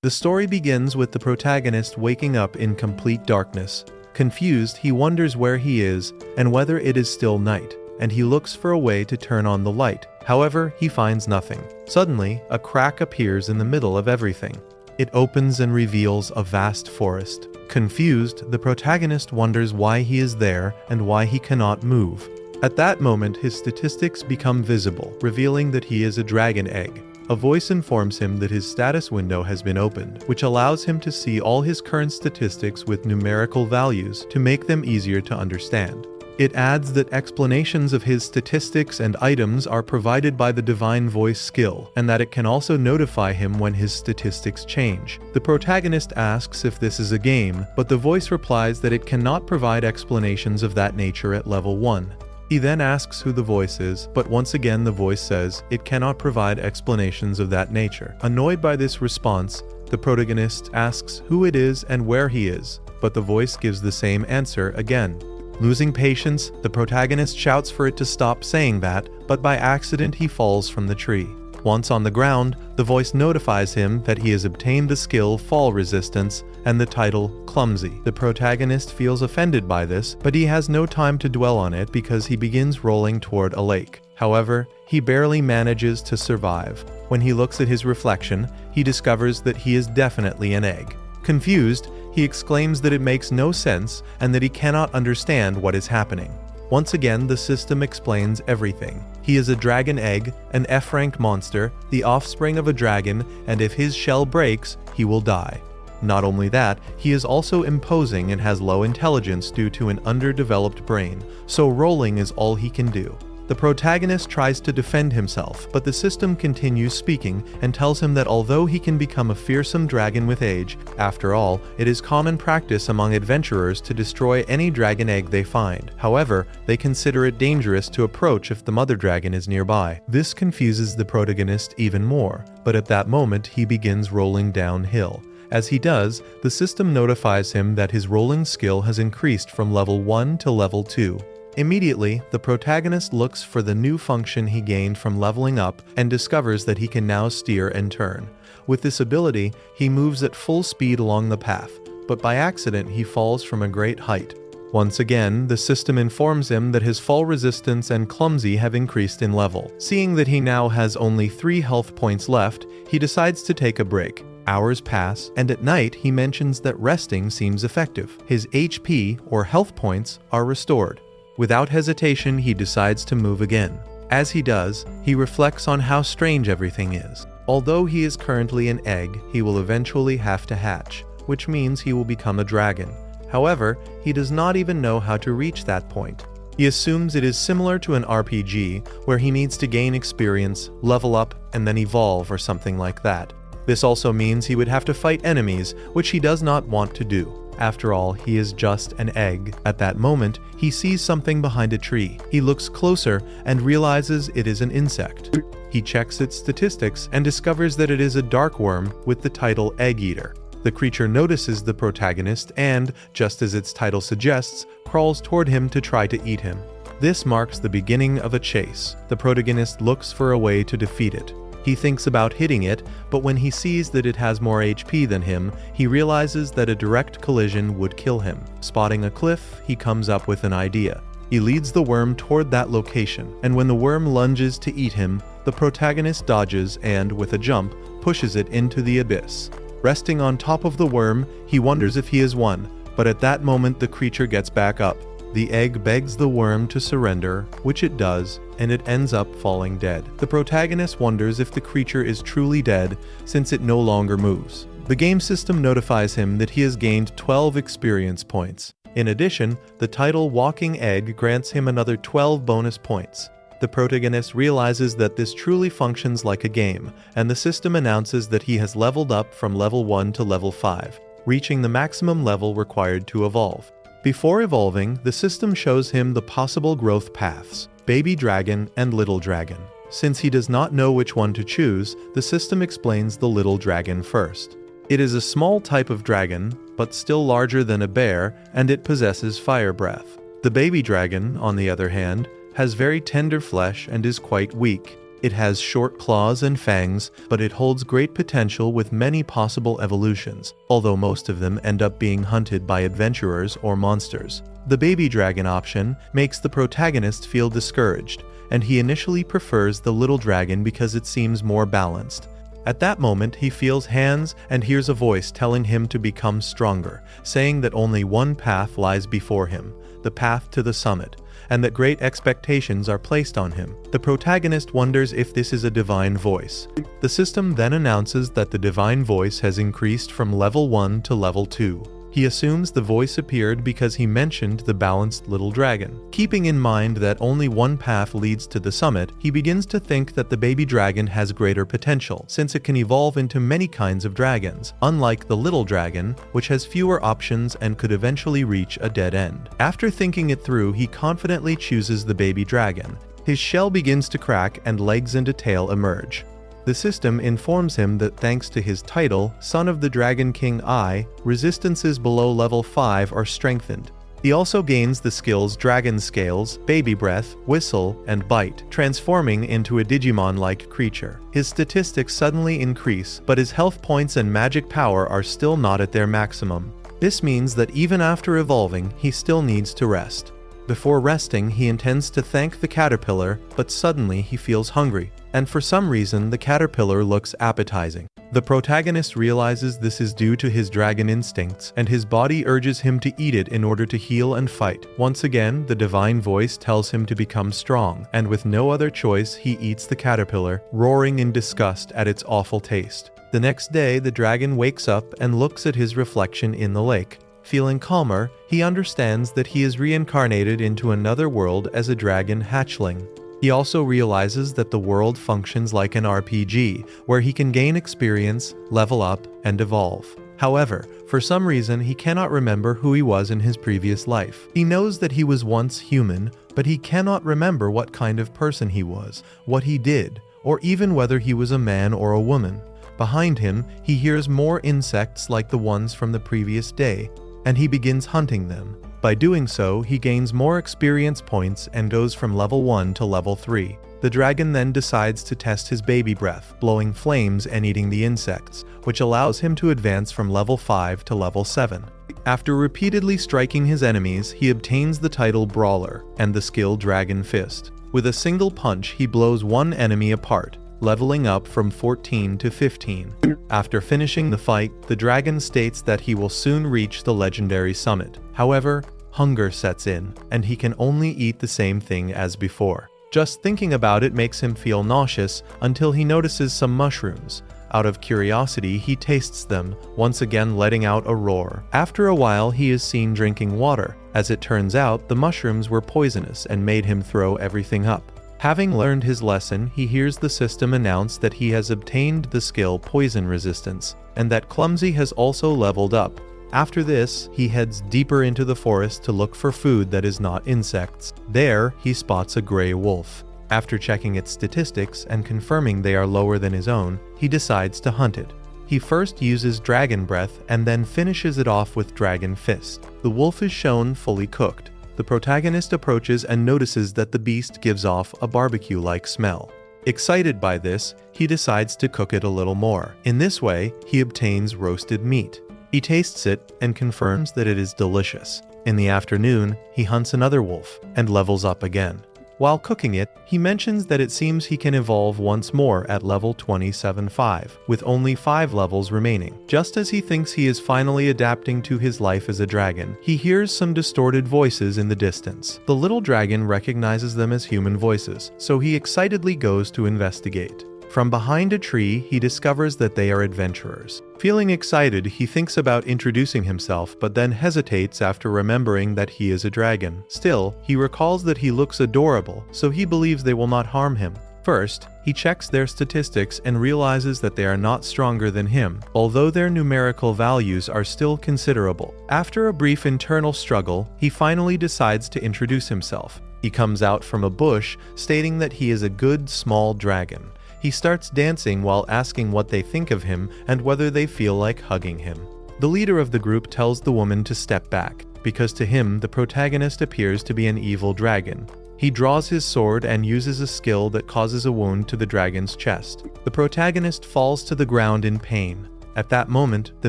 The story begins with the protagonist waking up in complete darkness. Confused, he wonders where he is and whether it is still night, and he looks for a way to turn on the light. However, he finds nothing. Suddenly, a crack appears in the middle of everything. It opens and reveals a vast forest. Confused, the protagonist wonders why he is there and why he cannot move. At that moment, his statistics become visible, revealing that he is a dragon egg. A voice informs him that his status window has been opened, which allows him to see all his current statistics with numerical values to make them easier to understand. It adds that explanations of his statistics and items are provided by the divine voice skill, and that it can also notify him when his statistics change. The protagonist asks if this is a game, but the voice replies that it cannot provide explanations of that nature at level 1. He then asks who the voice is, but once again the voice says it cannot provide explanations of that nature. Annoyed by this response, the protagonist asks who it is and where he is, but the voice gives the same answer again. Losing patience, the protagonist shouts for it to stop saying that, but by accident he falls from the tree. Once on the ground, the voice notifies him that he has obtained the skill Fall Resistance and the title Clumsy. The protagonist feels offended by this, but he has no time to dwell on it because he begins rolling toward a lake. However, he barely manages to survive. When he looks at his reflection, he discovers that he is definitely an egg. Confused, he exclaims that it makes no sense and that he cannot understand what is happening. Once again, the system explains everything. He is a dragon egg, an F-rank monster, the offspring of a dragon, and if his shell breaks, he will die. Not only that, he is also imposing and has low intelligence due to an underdeveloped brain, so rolling is all he can do. The protagonist tries to defend himself, but the system continues speaking and tells him that although he can become a fearsome dragon with age, after all, it is common practice among adventurers to destroy any dragon egg they find. However, they consider it dangerous to approach if the mother dragon is nearby. This confuses the protagonist even more, but at that moment he begins rolling downhill. As he does, the system notifies him that his rolling skill has increased from level 1 to level 2. Immediately, the protagonist looks for the new function he gained from leveling up and discovers that he can now steer and turn. With this ability, he moves at full speed along the path, but by accident he falls from a great height. Once again, the system informs him that his fall resistance and clumsy have increased in level. Seeing that he now has only 3 health points left, he decides to take a break. Hours pass, and at night he mentions that resting seems effective. His HP, or health points, are restored. Without hesitation, he decides to move again. As he does, he reflects on how strange everything is. Although he is currently an egg, he will eventually have to hatch, which means he will become a dragon. However, he does not even know how to reach that point. He assumes it is similar to an RPG, where he needs to gain experience, level up, and then evolve or something like that. This also means he would have to fight enemies, which he does not want to do. After all, he is just an egg. At that moment, he sees something behind a tree. He looks closer and realizes it is an insect. He checks its statistics and discovers that it is a dark worm with the title Egg Eater. The creature notices the protagonist and, just as its title suggests, crawls toward him to try to eat him. This marks the beginning of a chase. The protagonist looks for a way to defeat it. He thinks about hitting it, but when he sees that it has more HP than him, he realizes that a direct collision would kill him. Spotting a cliff, he comes up with an idea. He leads the worm toward that location, and when the worm lunges to eat him, the protagonist dodges and, with a jump, pushes it into the abyss. Resting on top of the worm, he wonders if he has won, but at that moment the creature gets back up. The egg begs the worm to surrender, which it does, and it ends up falling dead. The protagonist wonders if the creature is truly dead, since it no longer moves. The game system notifies him that he has gained 12 experience points. In addition, the title Walking Egg grants him another 12 bonus points. The protagonist realizes that this truly functions like a game, and the system announces that he has leveled up from level 1 to level 5, reaching the maximum level required to evolve. Before evolving, the system shows him the possible growth paths, baby dragon and little dragon. Since he does not know which one to choose, the system explains the little dragon first. It is a small type of dragon, but still larger than a bear, and it possesses fire breath. The baby dragon, on the other hand, has very tender flesh and is quite weak. It has short claws and fangs, but it holds great potential with many possible evolutions, although most of them end up being hunted by adventurers or monsters. The baby dragon option makes the protagonist feel discouraged, and he initially prefers the little dragon because it seems more balanced. At that moment, he feels hands and hears a voice telling him to become stronger, saying that only one path lies before him, the path to the summit, and that great expectations are placed on him. The protagonist wonders if this is a divine voice. The system then announces that the divine voice has increased from level 1 to level 2. He assumes the voice appeared because he mentioned the balanced little dragon. Keeping in mind that only one path leads to the summit, he begins to think that the baby dragon has greater potential, since it can evolve into many kinds of dragons, unlike the little dragon, which has fewer options and could eventually reach a dead end. After thinking it through, he confidently chooses the baby dragon. His shell begins to crack and legs and a tail emerge. The system informs him that thanks to his title, Son of the Dragon King I, resistances below level 5 are strengthened. He also gains the skills Dragon Scales, Baby Breath, Whistle, and Bite, transforming into a Digimon-like creature. His statistics suddenly increase, but his health points and magic power are still not at their maximum. This means that even after evolving, he still needs to rest. Before resting, he intends to thank the caterpillar, but suddenly he feels hungry, and for some reason the caterpillar looks appetizing. The protagonist realizes this is due to his dragon instincts, and his body urges him to eat it in order to heal and fight. Once again, the divine voice tells him to become strong, and with no other choice, he eats the caterpillar, roaring in disgust at its awful taste. The next day, the dragon wakes up and looks at his reflection in the lake. Feeling calmer, he understands that he is reincarnated into another world as a dragon hatchling. He also realizes that the world functions like an RPG, where he can gain experience, level up, and evolve. However, for some reason he cannot remember who he was in his previous life. He knows that he was once human, but he cannot remember what kind of person he was, what he did, or even whether he was a man or a woman. Behind him, he hears more insects like the ones from the previous day, and he begins hunting them. By doing so, he gains more experience points and goes from level 1 to level 3. The dragon then decides to test his baby breath, blowing flames and eating the insects, which allows him to advance from level 5 to level 7. After repeatedly striking his enemies, he obtains the title Brawler and the skill Dragon Fist. With a single punch, he blows one enemy apart, leveling up from 14 to 15. After finishing the fight, the dragon states that he will soon reach the legendary summit. However, hunger sets in, and he can only eat the same thing as before. Just thinking about it makes him feel nauseous until he notices some mushrooms. Out of curiosity, he tastes them, once again letting out a roar. After a while, he is seen drinking water. As it turns out, the mushrooms were poisonous and made him throw everything up. Having learned his lesson, he hears the system announce that he has obtained the skill Poison Resistance, and that Clumsy has also leveled up. After this, he heads deeper into the forest to look for food that is not insects. There, he spots a gray wolf. After checking its statistics and confirming they are lower than his own, he decides to hunt it. He first uses Dragon Breath and then finishes it off with Dragon Fist. The wolf is shown fully cooked. The protagonist approaches and notices that the beast gives off a barbecue-like smell. Excited by this, he decides to cook it a little more. In this way, he obtains roasted meat. He tastes it and confirms that it is delicious. In the afternoon, he hunts another wolf and levels up again. While cooking it, he mentions that it seems he can evolve once more at level 27-5, with only 5 levels remaining. Just as he thinks he is finally adapting to his life as a dragon, he hears some distorted voices in the distance. The little dragon recognizes them as human voices, so he excitedly goes to investigate. From behind a tree, he discovers that they are adventurers. Feeling excited, he thinks about introducing himself, but then hesitates after remembering that he is a dragon. Still, he recalls that he looks adorable, so he believes they will not harm him. First, he checks their statistics and realizes that they are not stronger than him, although their numerical values are still considerable. After a brief internal struggle, he finally decides to introduce himself. He comes out from a bush, stating that he is a good, small dragon. He starts dancing while asking what they think of him and whether they feel like hugging him. The leader of the group tells the woman to step back, because to him the protagonist appears to be an evil dragon. He draws his sword and uses a skill that causes a wound to the dragon's chest. The protagonist falls to the ground in pain. At that moment, the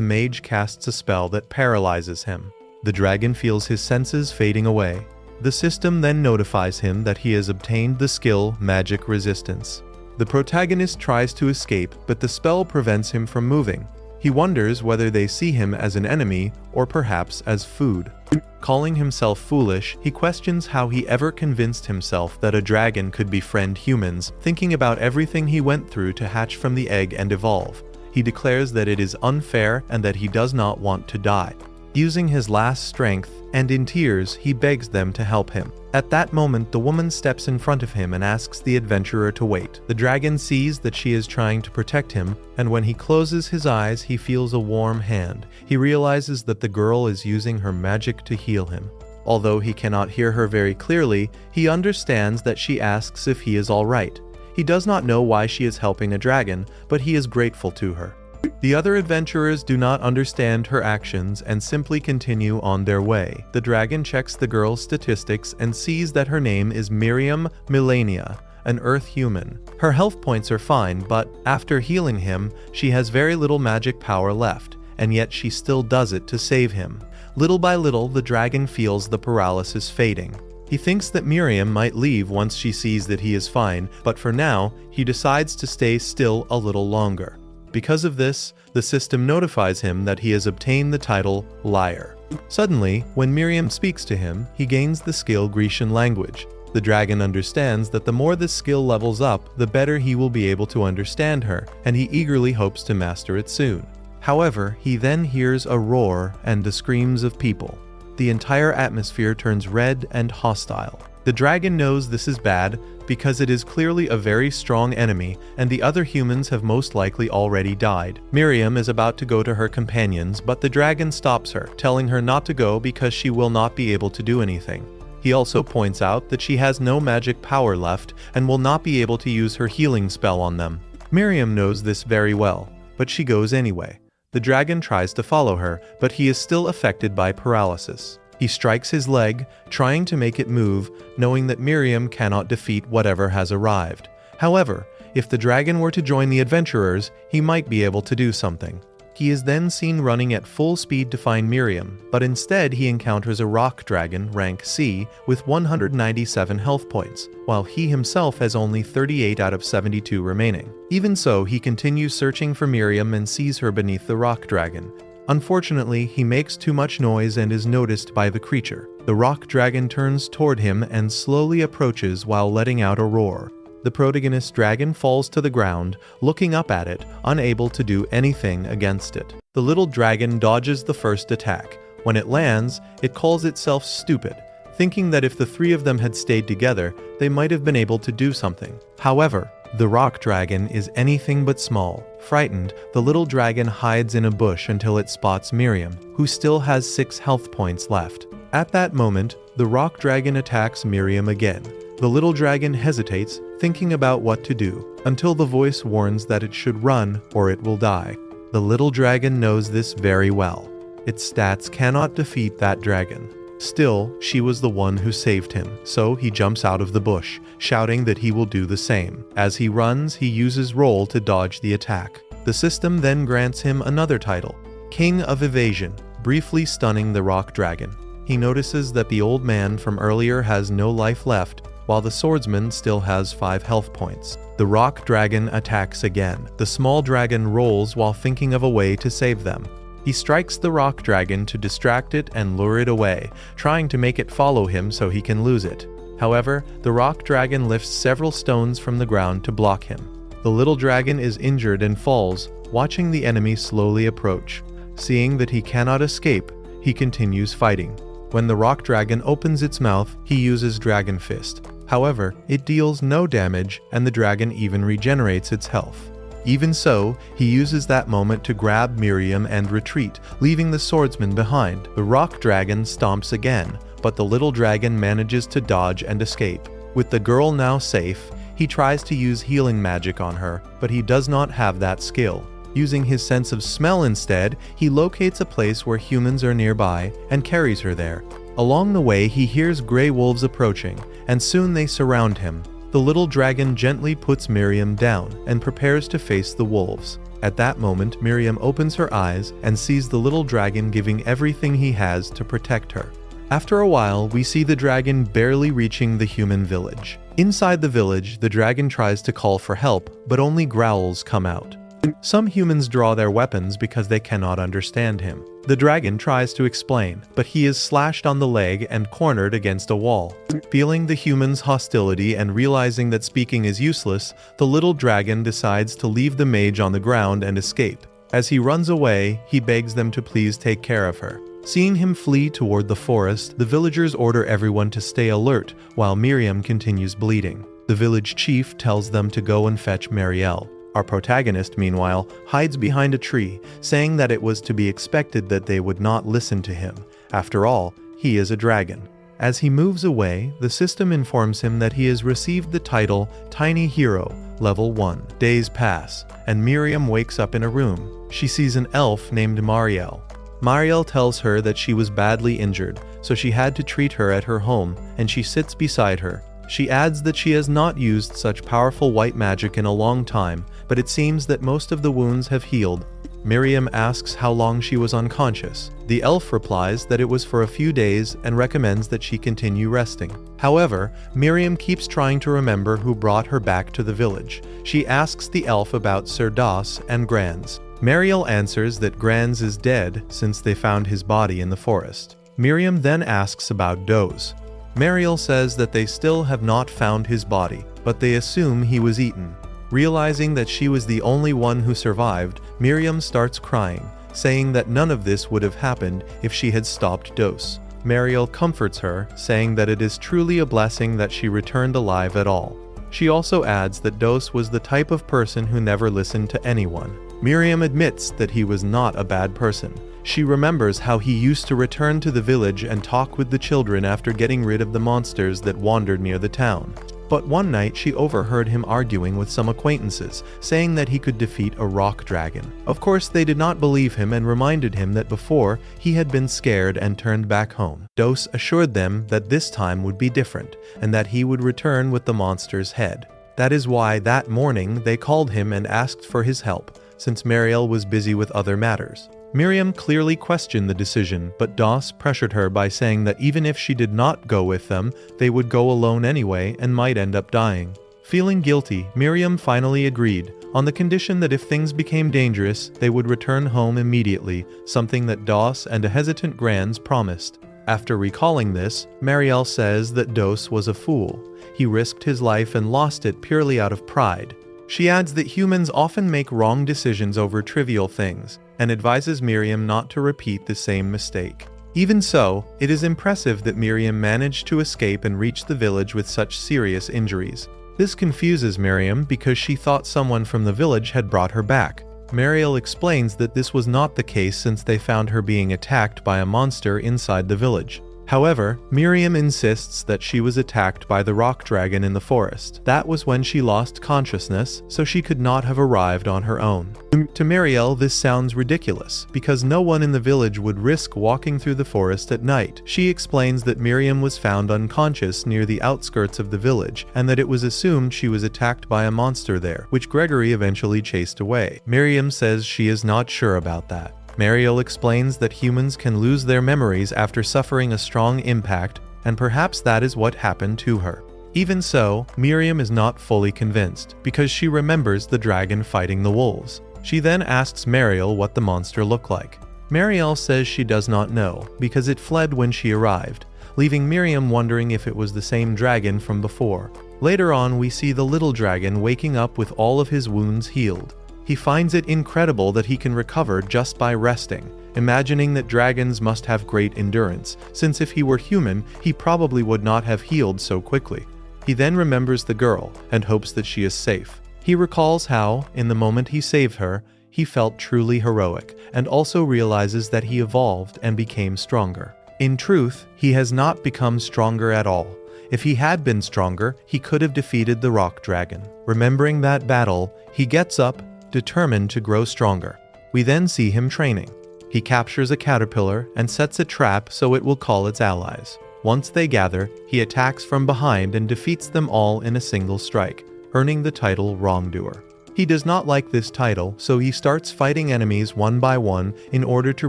mage casts a spell that paralyzes him. The dragon feels his senses fading away. The system then notifies him that he has obtained the skill Magic Resistance. The protagonist tries to escape, but the spell prevents him from moving. He wonders whether they see him as an enemy or perhaps as food. Calling himself foolish, he questions how he ever convinced himself that a dragon could befriend humans, thinking about everything he went through to hatch from the egg and evolve. He declares that it is unfair and that he does not want to die. Using his last strength, and in tears, he begs them to help him. At that moment, the woman steps in front of him and asks the adventurer to wait. The dragon sees that she is trying to protect him, and when he closes his eyes, he feels a warm hand. He realizes that the girl is using her magic to heal him. Although he cannot hear her very clearly, he understands that she asks if he is all right. He does not know why she is helping a dragon, but he is grateful to her. The other adventurers do not understand her actions and simply continue on their way. The dragon checks the girl's statistics and sees that her name is Miriam Milania, an Earth human. Her health points are fine, but after healing him, she has very little magic power left, and yet she still does it to save him. Little by little, the dragon feels the paralysis fading. He thinks that Miriam might leave once she sees that he is fine, but for now, he decides to stay still a little longer. Because of this, the system notifies him that he has obtained the title Liar. Suddenly, when Miriam speaks to him, he gains the skill Grecian language. The dragon understands that the more this skill levels up, the better he will be able to understand her, and he eagerly hopes to master it soon. However, he then hears a roar and the screams of people. The entire atmosphere turns red and hostile. The dragon knows this is bad because it is clearly a very strong enemy, and the other humans have most likely already died. Miriam is about to go to her companions, but the dragon stops her, telling her not to go because she will not be able to do anything. He also points out that she has no magic power left and will not be able to use her healing spell on them. Miriam knows this very well, but she goes anyway. The dragon tries to follow her, but he is still affected by paralysis. He strikes his leg, trying to make it move, knowing that Miriam cannot defeat whatever has arrived. However, if the dragon were to join the adventurers, he might be able to do something. He is then seen running at full speed to find Miriam, but instead he encounters a rock dragon, rank C, with 197 health points, while he himself has only 38 out of 72 remaining. Even so, he continues searching for Miriam and sees her beneath the rock dragon. Unfortunately, he makes too much noise and is noticed by the creature. The rock dragon turns toward him and slowly approaches while letting out a roar. The protagonist dragon falls to the ground, looking up at it, unable to do anything against it. The little dragon dodges the first attack. When it lands, it calls itself stupid, thinking that if the three of them had stayed together, they might have been able to do something. However, the rock dragon is anything but small. Frightened, the little dragon hides in a bush until it spots Miriam, who still has 6 health points left. At that moment, the rock dragon attacks Miriam again. The little dragon hesitates, thinking about what to do, until the voice warns that it should run or it will die. The little dragon knows this very well. Its stats cannot defeat that dragon. Still, she was the one who saved him, so he jumps out of the bush, shouting that he will do the same. As he runs, he uses roll to dodge the attack. The system then grants him another title, King of Evasion, briefly stunning the rock dragon. He notices that the old man from earlier has no life left, while the swordsman still has 5 health points. The rock dragon attacks again. The small dragon rolls while thinking of a way to save them. He strikes the rock dragon to distract it and lure it away, trying to make it follow him so he can lose it. However, the rock dragon lifts several stones from the ground to block him. The little dragon is injured and falls, watching the enemy slowly approach. Seeing that he cannot escape, he continues fighting. When the rock dragon opens its mouth, he uses Dragon Fist. However, it deals no damage, and the dragon even regenerates its health. Even so, he uses that moment to grab Miriam and retreat, leaving the swordsman behind. The rock dragon stomps again, but the little dragon manages to dodge and escape. With the girl now safe, he tries to use healing magic on her, but he does not have that skill. Using his sense of smell instead, he locates a place where humans are nearby and carries her there. Along the way, he hears gray wolves approaching, and soon they surround him. The little dragon gently puts Miriam down and prepares to face the wolves. At that moment, Miriam opens her eyes and sees the little dragon giving everything he has to protect her. After a while, we see the dragon barely reaching the human village. Inside the village, the dragon tries to call for help, but only growls come out. Some humans draw their weapons because they cannot understand him. The dragon tries to explain, but he is slashed on the leg and cornered against a wall. Feeling the humans' hostility and realizing that speaking is useless, the little dragon decides to leave the mage on the ground and escape. As he runs away, he begs them to please take care of her. Seeing him flee toward the forest, the villagers order everyone to stay alert while Miriam continues bleeding. The village chief tells them to go and fetch Marielle. Our protagonist, meanwhile, hides behind a tree, saying that it was to be expected that they would not listen to him. After all, he is a dragon. As he moves away, the system informs him that he has received the title Tiny Hero, Level 1. Days pass, and Miriam wakes up in a room. She sees an elf named Marielle. Marielle tells her that she was badly injured, so she had to treat her at her home, and she sits beside her. She adds that she has not used such powerful white magic in a long time, but it seems that most of the wounds have healed. Miriam asks how long she was unconscious. The elf replies that it was for a few days and recommends that she continue resting. However, Miriam keeps trying to remember who brought her back to the village. She asks the elf about Sir Das and Granz. Marielle answers that Granz is dead since they found his body in the forest. Miriam then asks about Doze. Marielle says that they still have not found his body, but they assume he was eaten. Realizing that she was the only one who survived, Miriam starts crying, saying that none of this would have happened if she had stopped Doze. Marielle comforts her, saying that it is truly a blessing that she returned alive at all. She also adds that Doze was the type of person who never listened to anyone. Miriam admits that he was not a bad person. She remembers how he used to return to the village and talk with the children after getting rid of the monsters that wandered near the town. But one night she overheard him arguing with some acquaintances, saying that he could defeat a rock dragon. Of course, they did not believe him and reminded him that before, he had been scared and turned back home. Doze assured them that this time would be different, and that he would return with the monster's head. That is why that morning they called him and asked for his help, since Marielle was busy with other matters. Miriam clearly questioned the decision, but Doze pressured her by saying that even if she did not go with them, they would go alone anyway and might end up dying. Feeling guilty, Miriam finally agreed, on the condition that if things became dangerous, they would return home immediately, something that Doze and a hesitant Granz promised. After recalling this, Marielle says that Doze was a fool. He risked his life and lost it purely out of pride. She adds that humans often make wrong decisions over trivial things, and advises Miriam not to repeat the same mistake. Even so, it is impressive that Miriam managed to escape and reach the village with such serious injuries. This confuses Miriam because she thought someone from the village had brought her back. Marielle explains that this was not the case since they found her being attacked by a monster inside the village. However, Miriam insists that she was attacked by the rock dragon in the forest. That was when she lost consciousness, so she could not have arrived on her own. To Marielle, this sounds ridiculous, because no one in the village would risk walking through the forest at night. She explains that Miriam was found unconscious near the outskirts of the village, and that it was assumed she was attacked by a monster there, which Gregory eventually chased away. Miriam says she is not sure about that. Marielle explains that humans can lose their memories after suffering a strong impact, and perhaps that is what happened to her. Even so, Miriam is not fully convinced, because she remembers the dragon fighting the wolves. She then asks Marielle what the monster looked like. Marielle says she does not know, because it fled when she arrived, leaving Miriam wondering if it was the same dragon from before. Later on, we see the little dragon waking up with all of his wounds healed. He finds it incredible that he can recover just by resting, imagining that dragons must have great endurance, since if he were human, he probably would not have healed so quickly. He then remembers the girl and hopes that she is safe. He recalls how, in the moment he saved her, he felt truly heroic, and also realizes that he evolved and became stronger. In truth, he has not become stronger at all. If he had been stronger, he could have defeated the rock dragon. Remembering that battle, he gets up, determined to grow stronger. We then see him training. He captures a caterpillar and sets a trap so it will call its allies. Once they gather, he attacks from behind and defeats them all in a single strike, earning the title Wrongdoer. He does not like this title, so he starts fighting enemies one by one in order to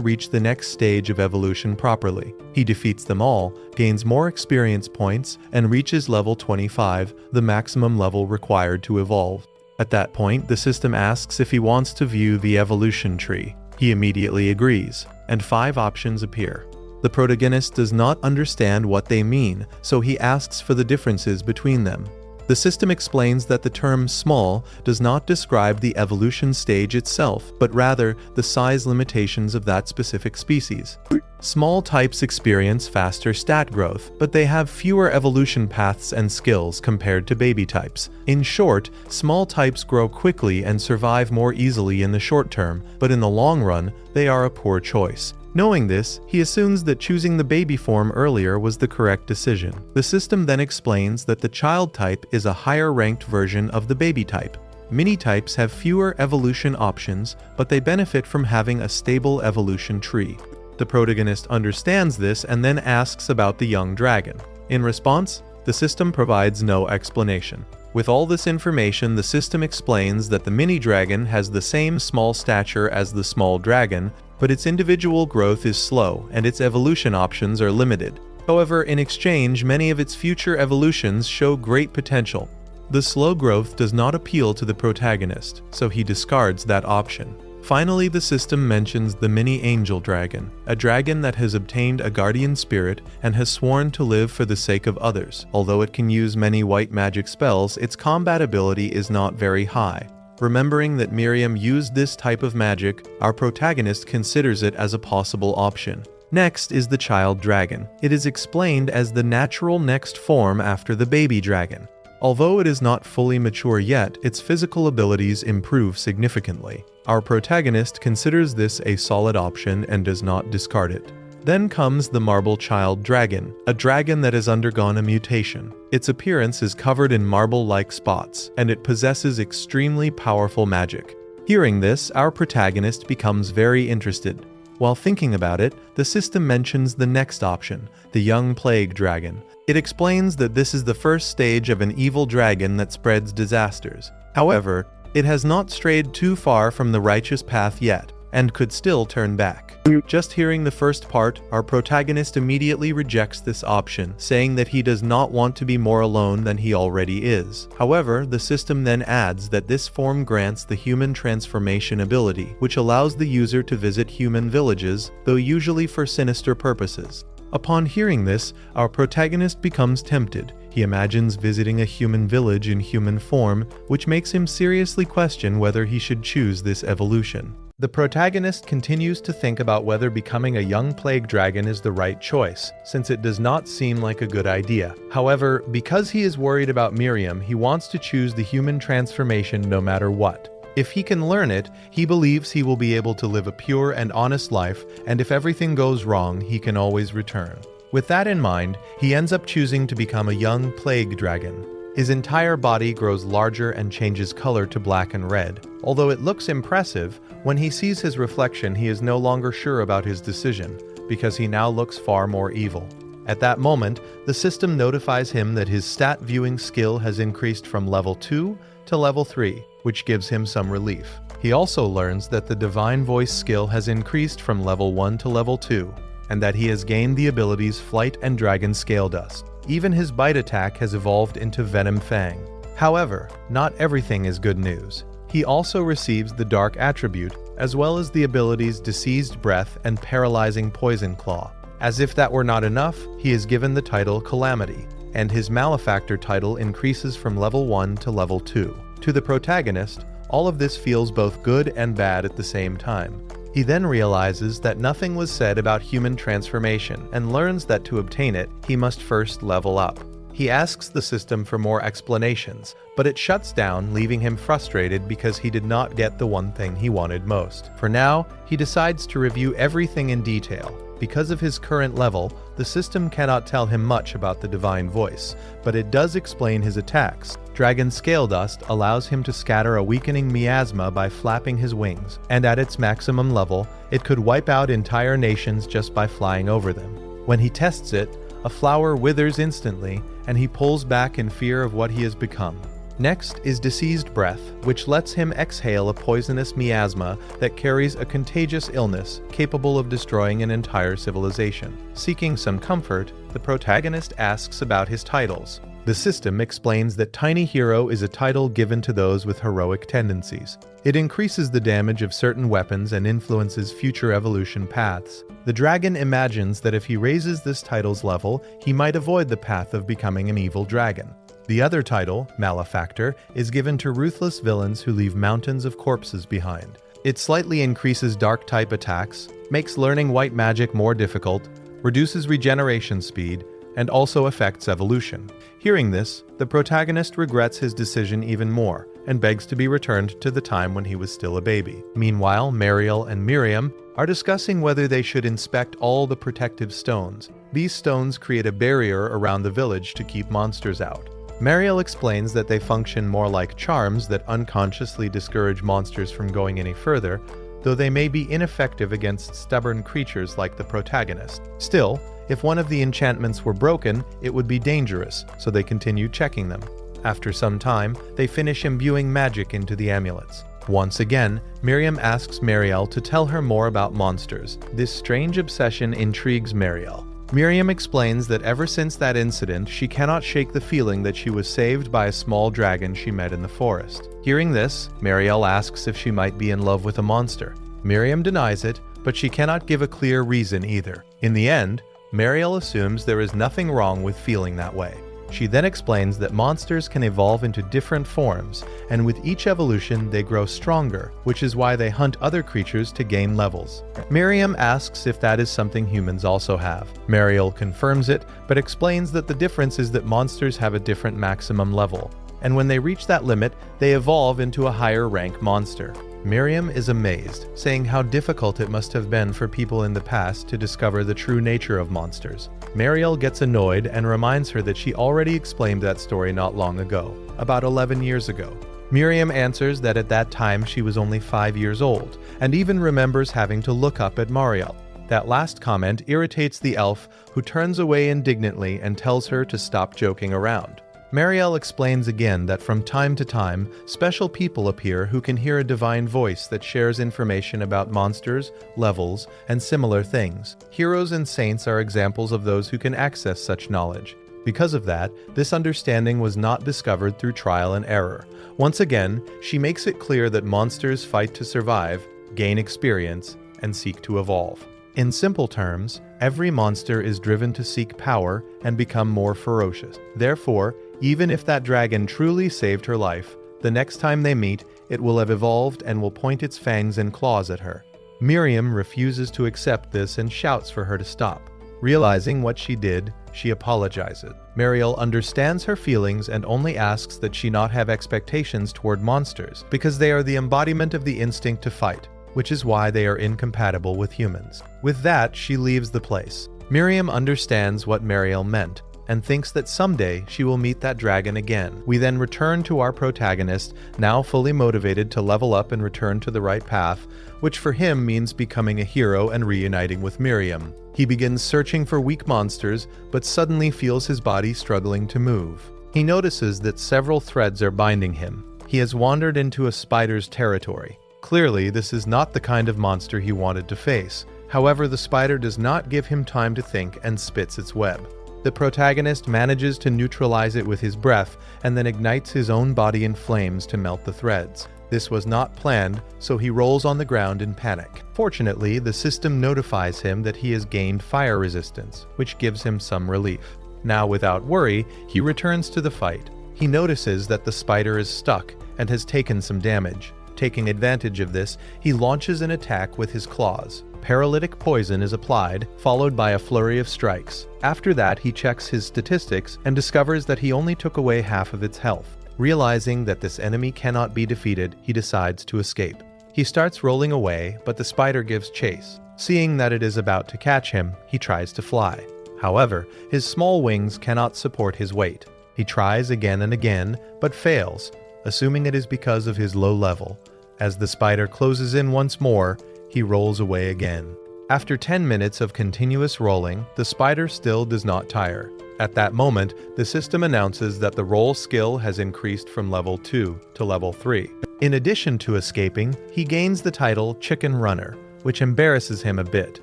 reach the next stage of evolution properly. He defeats them all, gains more experience points, and reaches level 25, the maximum level required to evolve. At that point, the system asks if he wants to view the evolution tree. He immediately agrees, and 5 options appear. The protagonist does not understand what they mean, so he asks for the differences between them. The system explains that the term small does not describe the evolution stage itself, but rather the size limitations of that specific species. Small types experience faster stat growth, but they have fewer evolution paths and skills compared to baby types. In short, small types grow quickly and survive more easily in the short term, but in the long run, they are a poor choice. Knowing this, he assumes that choosing the baby form earlier was the correct decision. The system then explains that the child type is a higher-ranked version of the baby type. Mini-types have fewer evolution options, but they benefit from having a stable evolution tree. The protagonist understands this and then asks about the young dragon. In response, the system provides no explanation. With all this information, the system explains that the mini-dragon has the same small stature as the small dragon, but its individual growth is slow and its evolution options are limited. However, in exchange, many of its future evolutions show great potential. The slow growth does not appeal to the protagonist, so he discards that option. Finally, the system mentions the mini angel dragon, a dragon that has obtained a guardian spirit and has sworn to live for the sake of others. Although it can use many white magic spells, its combat ability is not very high. Remembering that Miriam used this type of magic, our protagonist considers it as a possible option. Next is the child dragon. It is explained as the natural next form after the baby dragon. Although it is not fully mature yet, its physical abilities improve significantly. Our protagonist considers this a solid option and does not discard it. Then comes the marble child dragon, a dragon that has undergone a mutation. Its appearance is covered in marble-like spots, and it possesses extremely powerful magic. Hearing this, our protagonist becomes very interested. While thinking about it, the system mentions the next option, the young plague dragon. It explains that this is the first stage of an evil dragon that spreads disasters. However, it has not strayed too far from the righteous path yet, and could still turn back. Just hearing the first part, our protagonist immediately rejects this option, saying that he does not want to be more alone than he already is. However, the system then adds that this form grants the human transformation ability, which allows the user to visit human villages, though usually for sinister purposes. Upon hearing this, our protagonist becomes tempted. He imagines visiting a human village in human form, which makes him seriously question whether he should choose this evolution. The protagonist continues to think about whether becoming a young plague dragon is the right choice, since it does not seem like a good idea. However, because he is worried about Miriam, he wants to choose the human transformation no matter what. If he can learn it, he believes he will be able to live a pure and honest life, and if everything goes wrong, he can always return. With that in mind, he ends up choosing to become a young plague dragon. His entire body grows larger and changes color to black and red. Although it looks impressive, when he sees his reflection, he is no longer sure about his decision, because he now looks far more evil. At that moment, the system notifies him that his stat viewing skill has increased from level 2 to level 3, which gives him some relief. He also learns that the divine voice skill has increased from level 1 to level 2, and that he has gained the abilities Flight and Dragon Scale Dust. Even his bite attack has evolved into Venom Fang. However, not everything is good news. He also receives the Dark attribute, as well as the abilities Diseased Breath and Paralyzing Poison Claw. As if that were not enough, he is given the title Calamity, and his Malefactor title increases from level 1 to level 2. To the protagonist, all of this feels both good and bad at the same time. He then realizes that nothing was said about human transformation and learns that to obtain it, he must first level up. He asks the system for more explanations, but it shuts down, leaving him frustrated because he did not get the one thing he wanted most. For now, he decides to review everything in detail. Because of his current level, the system cannot tell him much about the divine voice, but it does explain his attacks. Dragon Scale Dust allows him to scatter a weakening miasma by flapping his wings, and at its maximum level, it could wipe out entire nations just by flying over them. When he tests it, a flower withers instantly, and he pulls back in fear of what he has become. Next is diseased breath, which lets him exhale a poisonous miasma that carries a contagious illness capable of destroying an entire civilization. Seeking some comfort, the protagonist asks about his titles. The system explains that Tiny Hero is a title given to those with heroic tendencies. It increases the damage of certain weapons and influences future evolution paths. The dragon imagines that if he raises this title's level, he might avoid the path of becoming an evil dragon. The other title, Malefactor, is given to ruthless villains who leave mountains of corpses behind. It slightly increases dark-type attacks, makes learning white magic more difficult, reduces regeneration speed, and also affects evolution. Hearing this, the protagonist regrets his decision even more, and begs to be returned to the time when he was still a baby. Meanwhile, Mariel and Miriam are discussing whether they should inspect all the protective stones. These stones create a barrier around the village to keep monsters out. Mariel explains that they function more like charms that unconsciously discourage monsters from going any further, though they may be ineffective against stubborn creatures like the protagonist. Still, if one of the enchantments were broken, it would be dangerous, so they continue checking them. After some time, they finish imbuing magic into the amulets. Once again, Miriam asks Mariel to tell her more about monsters. This strange obsession intrigues Mariel. Miriam explains that ever since that incident, she cannot shake the feeling that she was saved by a small dragon she met in the forest. Hearing this, Mariel asks if she might be in love with a monster. Miriam denies it, but she cannot give a clear reason either. In the end, Mariel assumes there is nothing wrong with feeling that way. She then explains that monsters can evolve into different forms, and with each evolution they grow stronger, which is why they hunt other creatures to gain levels. Miriam asks if that is something humans also have. Mariel confirms it, but explains that the difference is that monsters have a different maximum level, and when they reach that limit, they evolve into a higher rank monster. Miriam is amazed, saying how difficult it must have been for people in the past to discover the true nature of monsters. Mariel gets annoyed and reminds her that she already explained that story not long ago, about 11 years ago. Miriam answers that at that time she was only 5 years old, and even remembers having to look up at Mariel. That last comment irritates the elf, who turns away indignantly and tells her to stop joking around. Mariel explains again that from time to time, special people appear who can hear a divine voice that shares information about monsters, levels, and similar things. Heroes and saints are examples of those who can access such knowledge. Because of that, this understanding was not discovered through trial and error. Once again, she makes it clear that monsters fight to survive, gain experience, and seek to evolve. In simple terms, every monster is driven to seek power and become more ferocious. Therefore, even if that dragon truly saved her life, the next time they meet, it will have evolved and will point its fangs and claws at her. Miriam refuses to accept this and shouts for her to stop. Realizing what she did, she apologizes. Mariel understands her feelings and only asks that she not have expectations toward monsters, because they are the embodiment of the instinct to fight, which is why they are incompatible with humans. With that, she leaves the place. Miriam understands what Mariel meant, and thinks that someday she will meet that dragon again. We then return to our protagonist, now fully motivated to level up and return to the right path, which for him means becoming a hero and reuniting with Miriam. He begins searching for weak monsters, but suddenly feels his body struggling to move. He notices that several threads are binding him. He has wandered into a spider's territory. Clearly, this is not the kind of monster he wanted to face. However, the spider does not give him time to think and spits its web. The protagonist manages to neutralize it with his breath and then ignites his own body in flames to melt the threads. This was not planned, so he rolls on the ground in panic. Fortunately, the system notifies him that he has gained fire resistance, which gives him some relief. Now, without worry, he returns to the fight. He notices that the spider is stuck and has taken some damage. Taking advantage of this, he launches an attack with his claws. Paralytic poison is applied, followed by a flurry of strikes. After that, he checks his statistics and discovers that he only took away half of its health. Realizing that this enemy cannot be defeated, he decides to escape. He starts rolling away, but the spider gives chase. Seeing that it is about to catch him, he tries to fly. However, his small wings cannot support his weight. He tries again and again, but fails, assuming it is because of his low level. As the spider closes in once more, he rolls away again. After 10 minutes of continuous rolling, the spider still does not tire. At that moment, the system announces that the roll skill has increased from level 2 to level 3. In addition to escaping, he gains the title Chicken Runner, which embarrasses him a bit,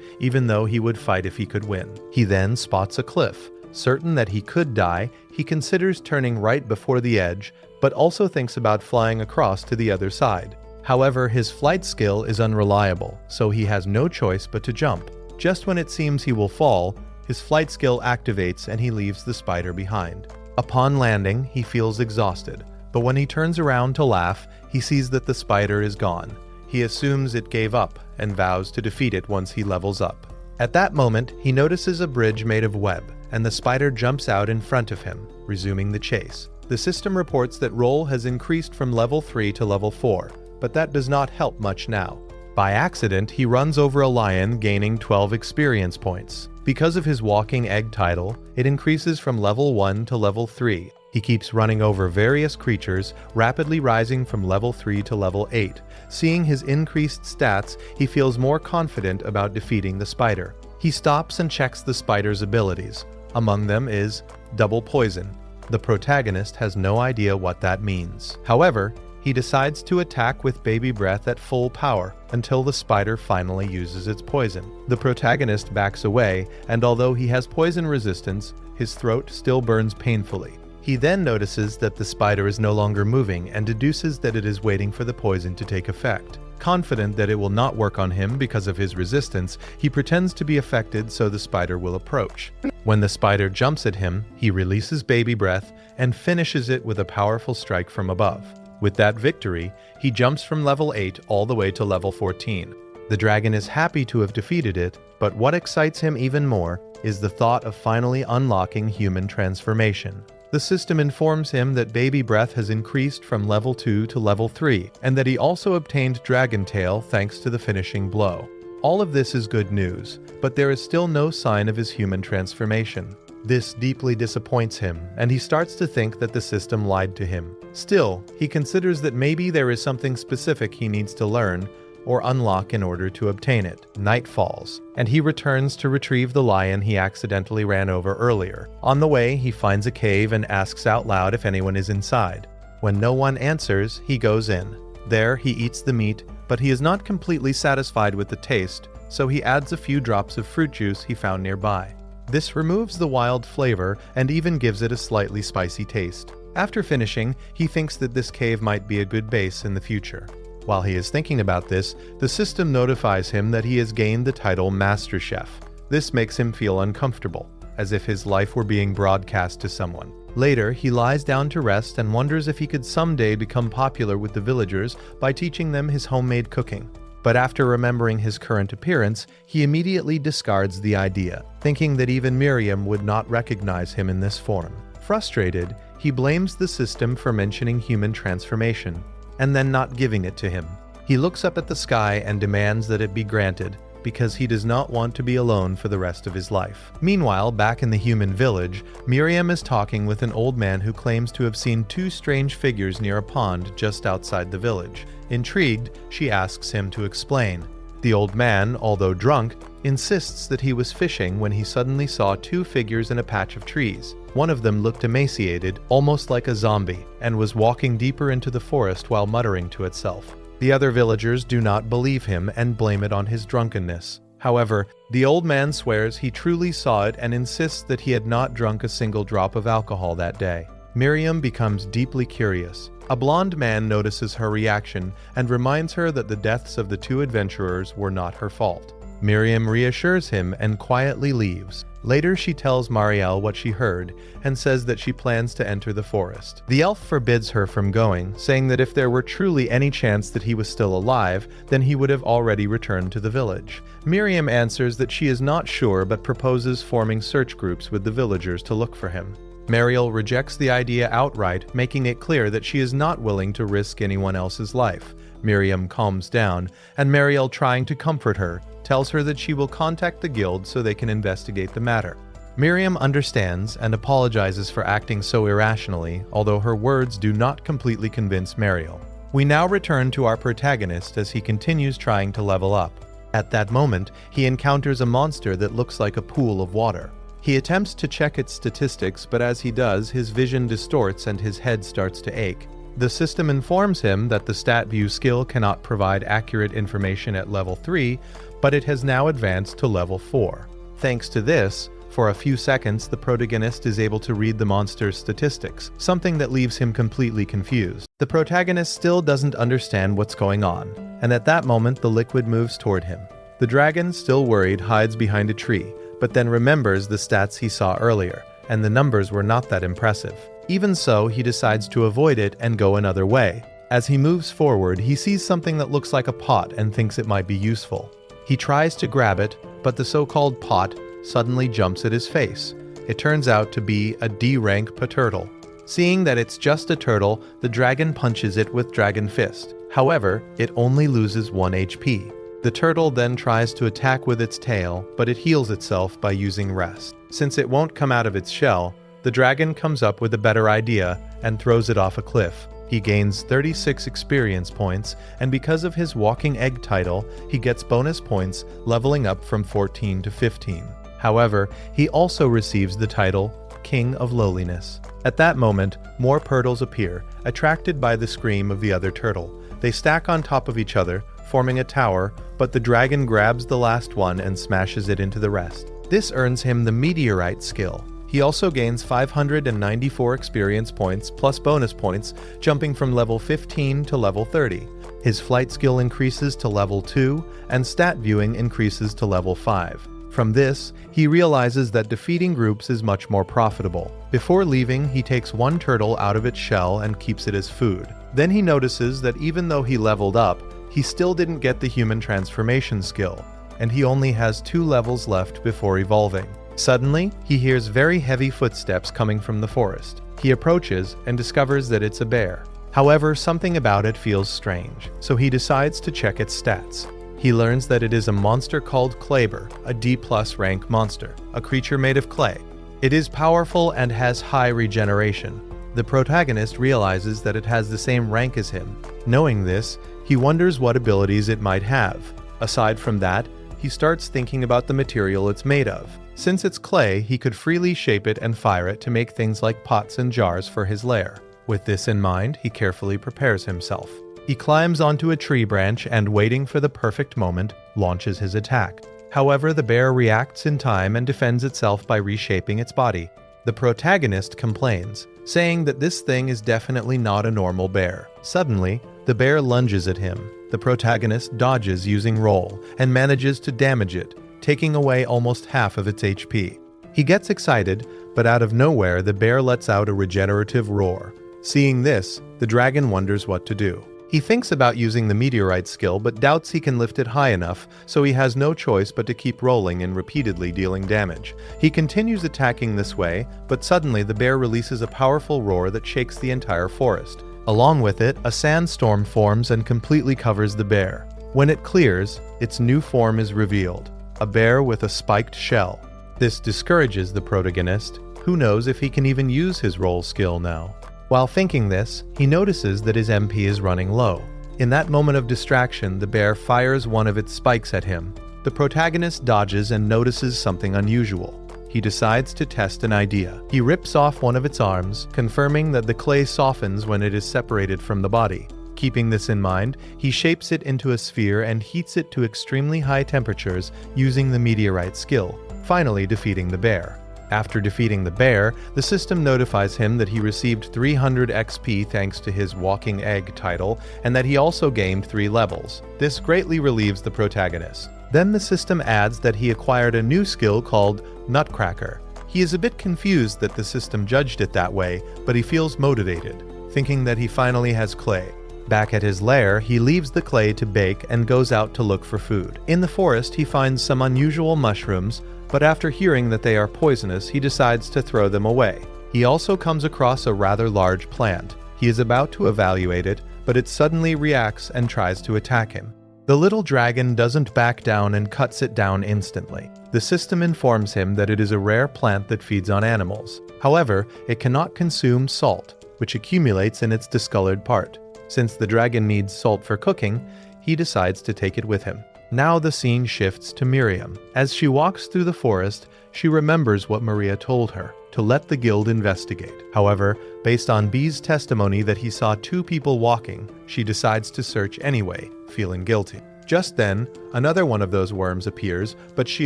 even though he would fight if he could win. He then spots a cliff. Certain that he could die, he considers turning right before the edge, but also thinks about flying across to the other side. However, his flight skill is unreliable, so he has no choice but to jump. Just when it seems he will fall, his flight skill activates and he leaves the spider behind. Upon landing, he feels exhausted, but when he turns around to laugh, he sees that the spider is gone. He assumes it gave up and vows to defeat it once he levels up. At that moment, he notices a bridge made of web, and the spider jumps out in front of him, resuming the chase. The system reports that roll has increased from level 3 to level 4, but that does not help much now. By accident, he runs over a lion, gaining 12 experience points. Because of his walking egg title, it increases from level 1 to level 3. He keeps running over various creatures, rapidly rising from level 3 to level 8. Seeing his increased stats, he feels more confident about defeating the spider. He stops and checks the spider's abilities. Among them is double poison. The protagonist has no idea what that means. However, he decides to attack with baby breath at full power until the spider finally uses its poison. The protagonist backs away, and although he has poison resistance, his throat still burns painfully. He then notices that the spider is no longer moving and deduces that it is waiting for the poison to take effect. Confident that it will not work on him because of his resistance, he pretends to be affected so the spider will approach. When the spider jumps at him, he releases baby breath and finishes it with a powerful strike from above. With that victory, he jumps from level 8 all the way to level 14. The dragon is happy to have defeated it, but what excites him even more is the thought of finally unlocking human transformation. The system informs him that baby breath has increased from level 2 to level 3, and that he also obtained dragon tail thanks to the finishing blow. All of this is good news, but there is still no sign of his human transformation. This deeply disappoints him, and he starts to think that the system lied to him. Still, he considers that maybe there is something specific he needs to learn or unlock in order to obtain it. Night falls, and he returns to retrieve the lion he accidentally ran over earlier. On the way, he finds a cave and asks out loud if anyone is inside. When no one answers, he goes in. There, he eats the meat, but he is not completely satisfied with the taste, so he adds a few drops of fruit juice he found nearby. This removes the wild flavor and even gives it a slightly spicy taste. After finishing, he thinks that this cave might be a good base in the future. While he is thinking about this, the system notifies him that he has gained the title Master Chef. This makes him feel uncomfortable, as if his life were being broadcast to someone. Later, he lies down to rest and wonders if he could someday become popular with the villagers by teaching them his homemade cooking. But after remembering his current appearance, he immediately discards the idea, thinking that even Miriam would not recognize him in this form. Frustrated, he blames the system for mentioning human transformation, and then not giving it to him. He looks up at the sky and demands that it be granted, because he does not want to be alone for the rest of his life. Meanwhile, back in the human village, Miriam is talking with an old man who claims to have seen two strange figures near a pond just outside the village. Intrigued, she asks him to explain. The old man, although drunk, insists that he was fishing when he suddenly saw two figures in a patch of trees. One of them looked emaciated, almost like a zombie, and was walking deeper into the forest while muttering to itself. The other villagers do not believe him and blame it on his drunkenness. However, the old man swears he truly saw it and insists that he had not drunk a single drop of alcohol that day. Miriam becomes deeply curious. A blonde man notices her reaction and reminds her that the deaths of the two adventurers were not her fault. Miriam reassures him and quietly leaves. Later, she tells Marielle what she heard and says that she plans to enter the forest. The elf forbids her from going, saying that if there were truly any chance that he was still alive, then he would have already returned to the village. Miriam answers that she is not sure but proposes forming search groups with the villagers to look for him. Marielle rejects the idea outright, making it clear that she is not willing to risk anyone else's life. Miriam calms down, and Marielle, trying to comfort her, tells her that she will contact the guild so they can investigate the matter. Miriam understands and apologizes for acting so irrationally, although her words do not completely convince Marielle. We now return to our protagonist as he continues trying to level up. At that moment, he encounters a monster that looks like a pool of water. He attempts to check its statistics, but as he does, his vision distorts and his head starts to ache. The system informs him that the Stat View skill cannot provide accurate information at level 3, but it has now advanced to level 4. Thanks to this, for a few seconds the protagonist is able to read the monster's statistics, something that leaves him completely confused. The protagonist still doesn't understand what's going on, and at that moment the liquid moves toward him. The dragon, still worried, hides behind a tree, but then remembers the stats he saw earlier, and the numbers were not that impressive. Even so, he decides to avoid it and go another way. As he moves forward, he sees something that looks like a pot and thinks it might be useful. He tries to grab it, but the so-called pot suddenly jumps at his face. It turns out to be a D-rank turtle. Seeing that it's just a turtle, the dragon punches it with Dragon Fist. However, it only loses 1 HP. The turtle then tries to attack with its tail, but it heals itself by using rest. Since it won't come out of its shell, the dragon comes up with a better idea and throws it off a cliff. He gains 36 experience points, and because of his Walking Egg title, he gets bonus points, leveling up from 14 to 15. However, he also receives the title King of Lowliness. At that moment, more turtles appear, attracted by the scream of the other turtle. They stack on top of each other, forming a tower, but the dragon grabs the last one and smashes it into the rest. This earns him the Meteorite skill. He also gains 594 experience points plus bonus points, jumping from level 15 to level 30. His flight skill increases to level 2, and stat viewing increases to level 5. From this, he realizes that defeating groups is much more profitable. Before leaving, he takes one turtle out of its shell and keeps it as food. Then he notices that even though he leveled up, he still didn't get the human transformation skill, and he only has 2 levels left before evolving. Suddenly, he hears very heavy footsteps coming from the forest. He approaches and discovers that it's a bear. However, something about it feels strange, so he decides to check its stats. He learns that it is a monster called Kleber, a D+ rank monster, a creature made of clay. It is powerful and has high regeneration. The protagonist realizes that it has the same rank as him. Knowing this, he wonders what abilities it might have. Aside from that, he starts thinking about the material it's made of. Since it's clay, he could freely shape it and fire it to make things like pots and jars for his lair. With this in mind, he carefully prepares himself. He climbs onto a tree branch and, waiting for the perfect moment, launches his attack. However, the bear reacts in time and defends itself by reshaping its body. The protagonist complains, saying that this thing is definitely not a normal bear. Suddenly, the bear lunges at him. The protagonist dodges using roll and manages to damage it, taking away almost half of its HP. He gets excited, but out of nowhere the bear lets out a regenerative roar. Seeing this, the dragon wonders what to do. He thinks about using the Meteorite skill, but doubts he can lift it high enough, so he has no choice but to keep rolling and repeatedly dealing damage. He continues attacking this way, but suddenly the bear releases a powerful roar that shakes the entire forest. Along with it, a sandstorm forms and completely covers the bear. When it clears, its new form is revealed. A bear with a spiked shell. This discourages the protagonist. Who knows if he can even use his roll skill now? While thinking this, he notices that his MP is running low. In that moment of distraction, the bear fires one of its spikes at him. The protagonist dodges and notices something unusual. He decides to test an idea. He rips off one of its arms, confirming that the clay softens when it is separated from the body. Keeping this in mind, he shapes it into a sphere and heats it to extremely high temperatures using the Meteorite skill, finally defeating the bear. After defeating the bear, the system notifies him that he received 300 XP thanks to his Walking Egg title, and that he also gained 3 levels. This greatly relieves the protagonist. Then the system adds that he acquired a new skill called Nutcracker. He is a bit confused that the system judged it that way, but he feels motivated, thinking that he finally has clay. Back at his lair, he leaves the clay to bake and goes out to look for food. In the forest, he finds some unusual mushrooms, but after hearing that they are poisonous, he decides to throw them away. He also comes across a rather large plant. He is about to evaluate it, but it suddenly reacts and tries to attack him. The little dragon doesn't back down and cuts it down instantly. The system informs him that it is a rare plant that feeds on animals. However, it cannot consume salt, which accumulates in its discolored part. Since the dragon needs salt for cooking, he decides to take it with him. Now the scene shifts to Miriam. As she walks through the forest, she remembers what Maria told her, to let the guild investigate. However, based on B's testimony that he saw two people walking, she decides to search anyway, feeling guilty. Just then, another one of those worms appears, but she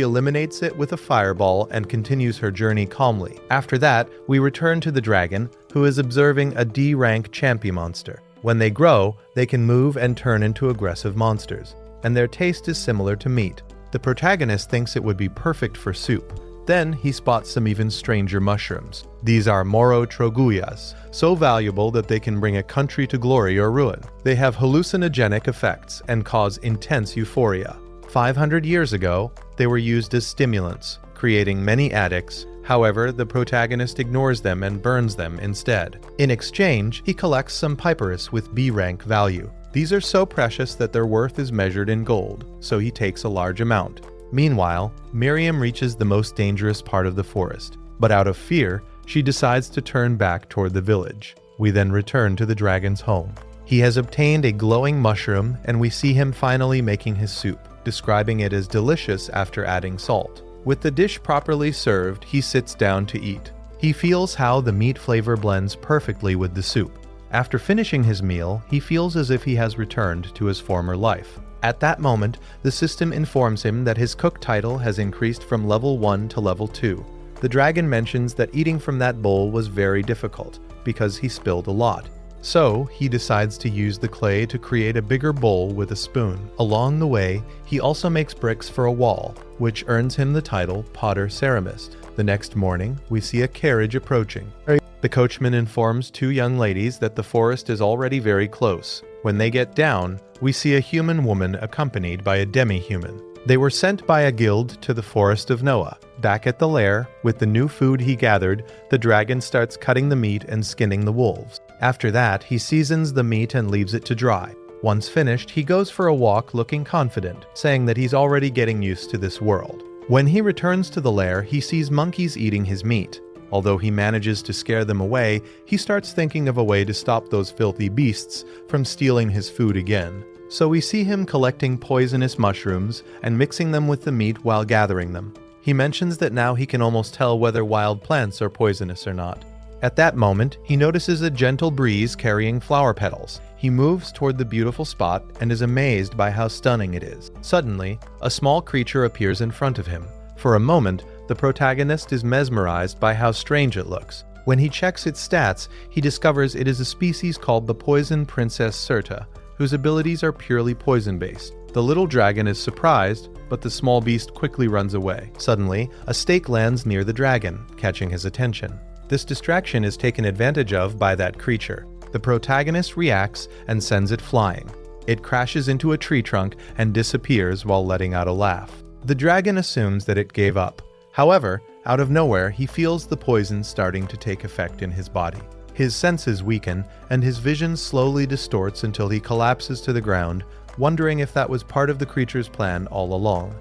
eliminates it with a fireball and continues her journey calmly. After that, we return to the dragon, who is observing a D-rank champion monster. When they grow, they can move and turn into aggressive monsters, and their taste is similar to meat. The protagonist thinks it would be perfect for soup. Then he spots some even stranger mushrooms. These are Moro troguyas, so valuable that they can bring a country to glory or ruin. They have hallucinogenic effects and cause intense euphoria. 500 years ago, they were used as stimulants, creating many addicts. However, the protagonist ignores them and burns them instead. In exchange, he collects some papyrus with B-rank value. These are so precious that their worth is measured in gold, so he takes a large amount. Meanwhile, Miriam reaches the most dangerous part of the forest, but out of fear, she decides to turn back toward the village. We then return to the dragon's home. He has obtained a glowing mushroom, and we see him finally making his soup, describing it as delicious after adding salt. With the dish properly served, he sits down to eat. He feels how the meat flavor blends perfectly with the soup. After finishing his meal, he feels as if he has returned to his former life. At that moment, the system informs him that his cook title has increased from level 1 to level 2. The dragon mentions that eating from that bowl was very difficult, because he spilled a lot. So, he decides to use the clay to create a bigger bowl with a spoon. Along the way, he also makes bricks for a wall, which earns him the title Potter Ceramist. The next morning, we see a carriage approaching. The coachman informs two young ladies that the forest is already very close. When they get down, we see a human woman accompanied by a demi-human. They were sent by a guild to the Forest of Noah. Back at the lair, with the new food he gathered, the dragon starts cutting the meat and skinning the wolves. After that, he seasons the meat and leaves it to dry. Once finished, he goes for a walk looking confident, saying that he's already getting used to this world. When he returns to the lair, he sees monkeys eating his meat. Although he manages to scare them away, he starts thinking of a way to stop those filthy beasts from stealing his food again. So we see him collecting poisonous mushrooms and mixing them with the meat while gathering them. He mentions that now he can almost tell whether wild plants are poisonous or not. At that moment, he notices a gentle breeze carrying flower petals. He moves toward the beautiful spot and is amazed by how stunning it is. Suddenly, a small creature appears in front of him. For a moment, the protagonist is mesmerized by how strange it looks. When he checks its stats, he discovers it is a species called the Poison Princess Serta, whose abilities are purely poison-based. The little dragon is surprised, but the small beast quickly runs away. Suddenly, a stake lands near the dragon, catching his attention. This distraction is taken advantage of by that creature. The protagonist reacts and sends it flying. It crashes into a tree trunk and disappears while letting out a laugh. The dragon assumes that it gave up. However, out of nowhere, he feels the poison starting to take effect in his body. His senses weaken, and his vision slowly distorts until he collapses to the ground, wondering if that was part of the creature's plan all along.